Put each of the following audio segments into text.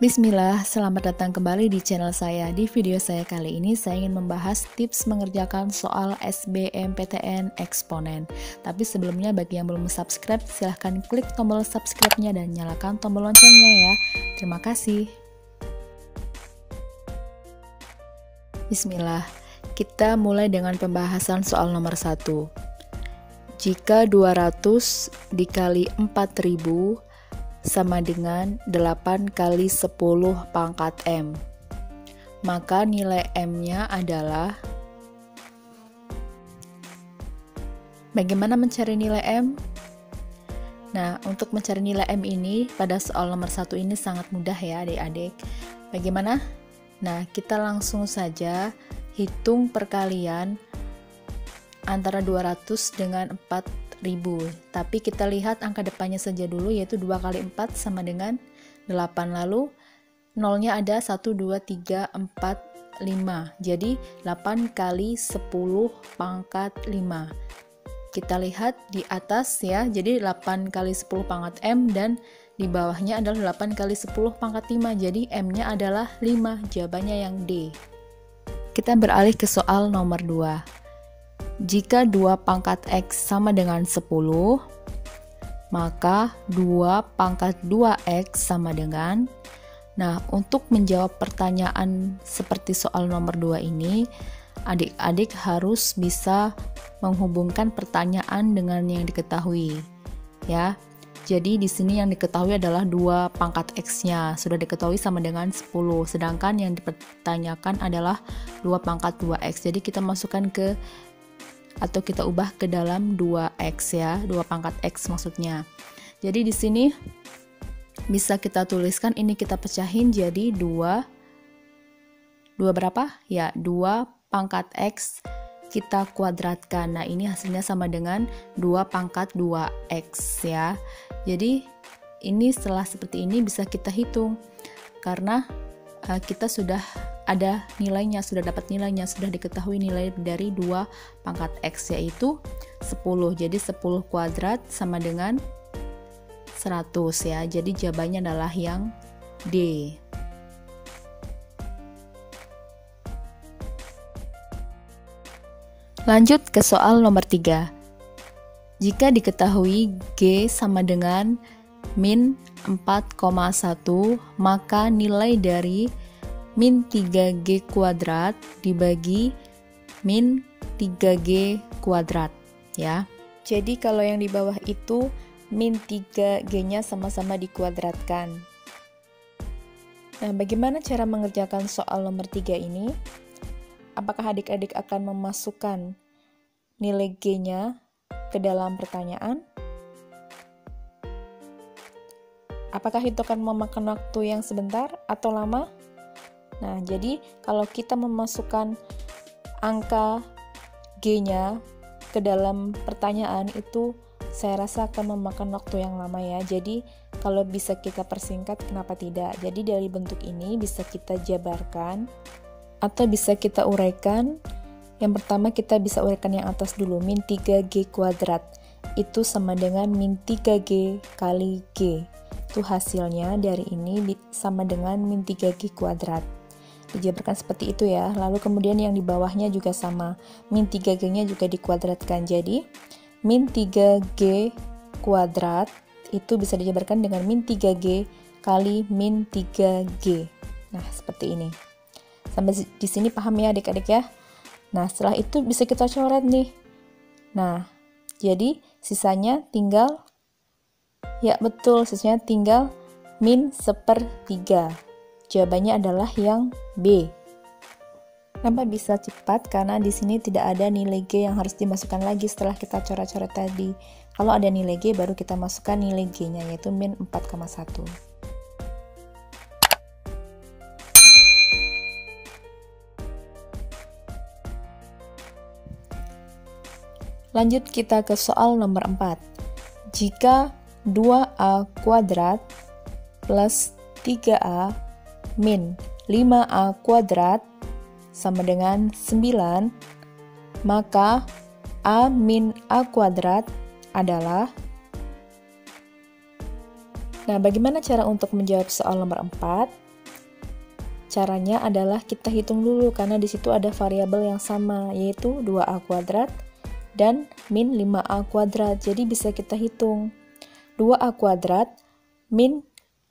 Bismillah, selamat datang kembali di channel saya. Di video saya kali ini saya ingin membahas tips mengerjakan soal SBMPTN eksponen. Tapi sebelumnya bagi yang belum subscribe, silahkan klik tombol subscribe-nya dan nyalakan tombol loncengnya ya. Terima kasih. Bismillah, kita mulai dengan pembahasan soal nomor 1. Jika 200 dikali 4000 sama dengan 8 kali 10 pangkat M, maka nilai M-nya adalah, bagaimana mencari nilai M? Nah, untuk mencari nilai M ini pada soal nomor 1 ini sangat mudah ya adik-adik. Bagaimana? Nah, kita langsung saja hitung perkalian antara 200 dengan 4000. Tapi kita lihat angka depannya saja dulu, yaitu 2 kali 4 sama dengan 8. Lalu nolnya ada 1, 2, 3, 4, 5. Jadi 8 kali 10 pangkat 5. Kita lihat di atas ya, jadi 8 kali 10 pangkat M, dan di bawahnya adalah 8 kali 10 pangkat 5. Jadi M-nya adalah 5. Jawabannya yang D. Kita beralih ke soal nomor 2. Jika 2 pangkat X sama dengan 10, maka 2 pangkat 2X sama dengan. Nah, untuk menjawab pertanyaan seperti soal nomor 2 ini, adik-adik harus bisa menghubungkan pertanyaan dengan yang diketahui. Ya. Jadi di sini yang diketahui adalah 2 pangkat X-nya, sudah diketahui sama dengan 10. Sedangkan yang dipertanyakan adalah 2 pangkat 2X. Jadi kita masukkan ke, atau kita ubah ke dalam 2X ya, 2 pangkat X maksudnya. Jadi di sini bisa kita tuliskan, ini kita pecahin jadi 2 berapa? Ya, 2 pangkat X kita kuadratkan. Nah, ini hasilnya sama dengan 2 pangkat 2X ya. Jadi ini setelah seperti ini bisa kita hitung karena kita sudah ada nilainya, sudah dapat nilainya, sudah diketahui nilai dari 2 pangkat X yaitu 10. Jadi 10 kuadrat sama dengan 100 ya. Jadi jawabannya adalah yang D. Lanjut ke soal nomor 3. Jika diketahui G sama dengan min 4,1, maka nilai dari min 3G kuadrat dibagi min 3G kuadrat ya. Jadi kalau yang di bawah itu min 3G-nya sama-sama dikuadratkan. Nah, bagaimana cara mengerjakan soal nomor 3 ini? Apakah adik-adik akan memasukkan nilai G-nya ke dalam pertanyaan? Apakah itu akan memakan waktu yang sebentar atau lama? Nah, jadi kalau kita memasukkan angka G-nya ke dalam pertanyaan itu saya rasa akan memakan waktu yang lama ya. Jadi kalau bisa kita persingkat, kenapa tidak? Jadi dari bentuk ini bisa kita jabarkan atau bisa kita uraikan. Yang pertama kita bisa uraikan yang atas dulu, min 3G kuadrat itu sama dengan min 3G kali G. Itu hasilnya dari ini sama dengan min 3G kuadrat. Dijabarkan seperti itu ya. Lalu kemudian yang di bawahnya juga sama, min 3G-nya juga dikuadratkan. Jadi min 3G kuadrat itu bisa dijabarkan dengan min 3G kali min 3G. Nah, seperti ini. Sampai di sini paham ya adik-adik ya? Nah, setelah itu bisa kita coret nih. Nah, jadi sisanya tinggal, ya betul, sisanya tinggal min 1/3. Jawabannya adalah yang B. Kenapa bisa cepat? Karena di sini tidak ada nilai G yang harus dimasukkan lagi setelah kita coret-coret tadi. Kalau ada nilai G baru kita masukkan nilai G-nya, yaitu min 4,1. Lanjut kita ke soal nomor 4. Jika 2A kuadrat plus 3A min 5A kuadrat sama dengan 9, maka A min A kuadrat adalah. Nah, bagaimana cara untuk menjawab soal nomor 4? Caranya adalah kita hitung dulu karena di situ ada variabel yang sama, yaitu 2a kuadrat dan min 5a kuadrat. Jadi bisa kita hitung 2a kuadrat min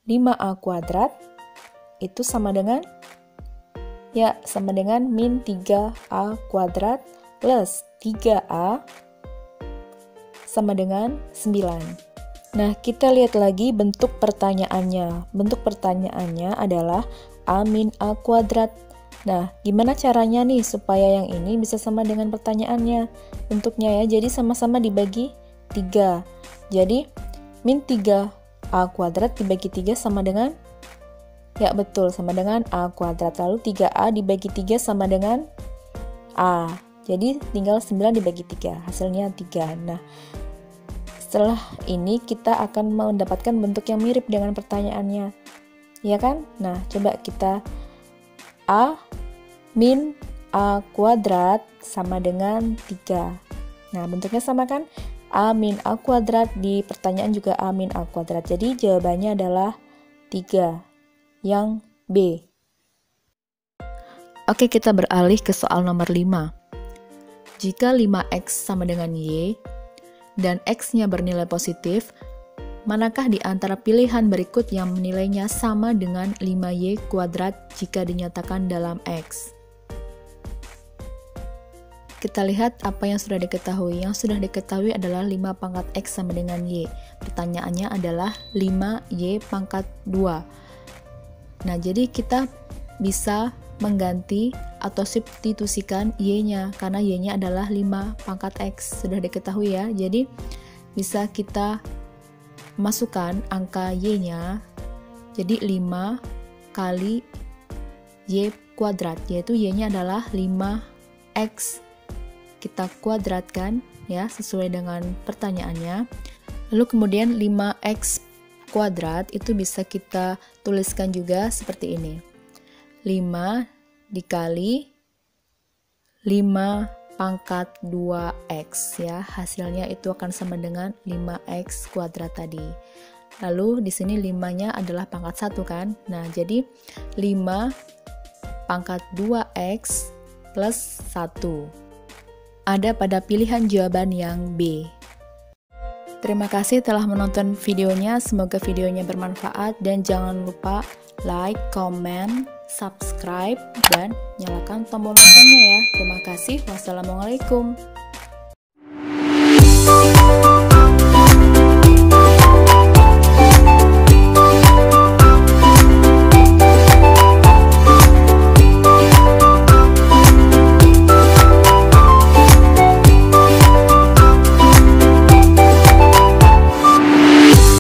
5a kuadrat itu sama dengan min 3a kuadrat plus 3a sama dengan 9. Nah, kita lihat lagi bentuk pertanyaannya. Bentuk pertanyaannya adalah a min a kuadrat. Nah, gimana caranya nih supaya yang ini bisa sama dengan pertanyaannya? Bentuknya ya, jadi sama-sama dibagi 3. Jadi, min 3a kuadrat dibagi 3 sama dengan? Ya, betul, sama dengan a kuadrat. Lalu 3a dibagi 3 sama dengan a. Jadi, tinggal 9 dibagi 3. Hasilnya 3. Nah, setelah ini kita akan mendapatkan bentuk yang mirip dengan pertanyaannya. Ya kan? Nah, coba kita a min a kuadrat sama dengan 3. Nah, bentuknya sama kan? A min a kuadrat, di pertanyaan juga a min a kuadrat. Jadi jawabannya adalah 3. Yang B. Oke, kita beralih ke soal nomor 5. Jika 5x sama dengan y, dan x-nya bernilai positif, manakah di antara pilihan berikut yang nilainya sama dengan 5y kuadrat jika dinyatakan dalam x? Kita lihat apa yang sudah diketahui. Yang sudah diketahui adalah 5 pangkat x sama dengan y. Pertanyaannya adalah 5y pangkat 2. Nah, jadi kita bisa mengganti atau substitusikan y-nya karena y-nya adalah 5 pangkat x, sudah diketahui ya. Jadi bisa kita masukkan angka y-nya, jadi 5 kali y kuadrat, yaitu y-nya adalah 5x. Kita kuadratkan ya sesuai dengan pertanyaannya. Lalu kemudian 5x kuadrat itu bisa kita tuliskan juga seperti ini. 5 dikali 5 pangkat 2x ya, hasilnya itu akan sama dengan 5x kuadrat tadi. Lalu di sini 5-nya adalah pangkat 1 kan. Nah, jadi 5 pangkat 2x plus 1 ada pada pilihan jawaban yang B. Terima kasih telah menonton videonya, semoga videonya bermanfaat dan jangan lupa like, comment, subscribe, dan nyalakan tombol loncengnya ya. Terima kasih. Wassalamualaikum.